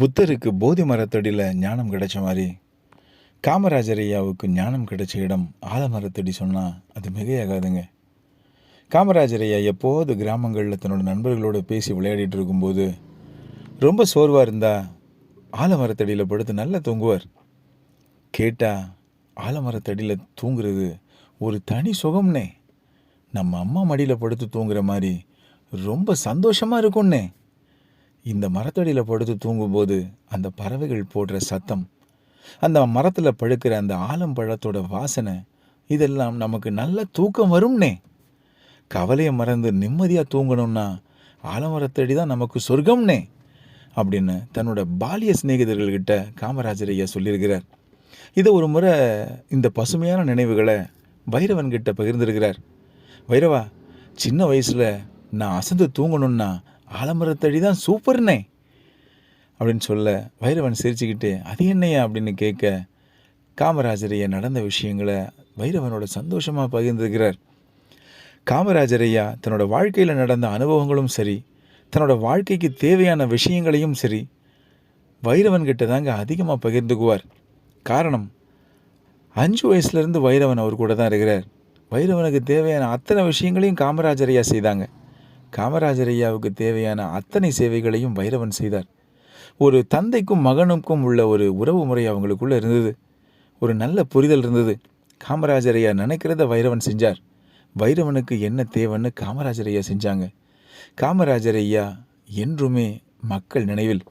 புத்தருக்கு போதி மரத்தடியில் ஞானம் கிடைச்ச மாதிரி காமராஜர் ஐயாவுக்கு ஞானம் கிடைச்ச இடம் ஆலமரத்தடி சொன்னால் அது மிகையாகாதுங்க. காமராஜர் ஐயா எப்போது கிராமங்களில் தன்னோட நண்பர்களோடு பேசி விளையாடிட்டு இருக்கும்போது ரொம்ப சோர்வாக இருந்தால் ஆலமரத்தடியில் படுத்து நல்லா தூங்குவார். கேட்டால் ஆலமரத்தடியில் தூங்குறது ஒரு தனி சுகம்னே. நம்ம அம்மா மடியில் படுத்து தூங்குற மாதிரி ரொம்ப சந்தோஷமாக இருக்கும்னே. இந்த மரத்தடியில் படுத்து தூங்கும்போது அந்த பறவைகள் போடுற சத்தம், அந்த மரத்தில் படுக்கிற அந்த ஆலம்பழத்தோட வாசனை, இதெல்லாம் நமக்கு நல்ல தூக்கம் வரும்னே. கவலையை மறந்து நிம்மதியாக தூங்கணும்னா ஆலமரத்தடி தான் நமக்கு சொர்க்கம்னே அப்படின்னு தன்னோட பாலிய சிநேகிதர்கள்கிட்ட காமராஜர் ஐயா சொல்லியிருக்கிறார். இதை ஒரு முறை இந்த பசுமையான நினைவுகளை பைரவன்கிட்ட பகிர்ந்திருக்கிறார். பைரவா, சின்ன வயசில் நான் அசந்து தூங்கணும்னா ஆலமரத்தடி தான் சூப்பர்னே அப்படின்னு சொல்ல வைரவன் சிரிச்சுக்கிட்டு அது என்னையா அப்படின்னு கேட்க காமராஜர் ஐயா நடந்த விஷயங்களை வைரவனோட சந்தோஷமாக பகிர்ந்துருக்கிறார். காமராஜர் ஐயா தன்னோட வாழ்க்கையில் நடந்த அனுபவங்களும் சரி, தன்னோட வாழ்க்கைக்கு தேவையான விஷயங்களையும் சரி வைரவன்கிட்ட தாங்க அதிகமாக பகிர்ந்துக்குவார். காரணம், 5 வயசுலேருந்து வைரவன் அவர் கூட தான் இருக்கிறார். வைரவனுக்கு தேவையான அத்தனை விஷயங்களையும் காமராஜர் ஐயா செய்தாங்க. காமராஜர் ஐயாவுக்கு தேவையான அத்தனை சேவைகளையும் வைரவன் செய்தார். ஒரு தந்தைக்கும் மகனுக்கும் உள்ள ஒரு உறவு முறை அவங்களுக்குள்ளே இருந்தது. ஒரு நல்ல புரிதல் இருந்தது. காமராஜர் ஐயா நினைக்கிறத வைரவன் செஞ்சார். வைரவனுக்கு என்ன தேவைன்னு காமராஜர் ஐயா செஞ்சாங்க. காமராஜர் ஐயா என்றுமே மக்கள் நினைவில்.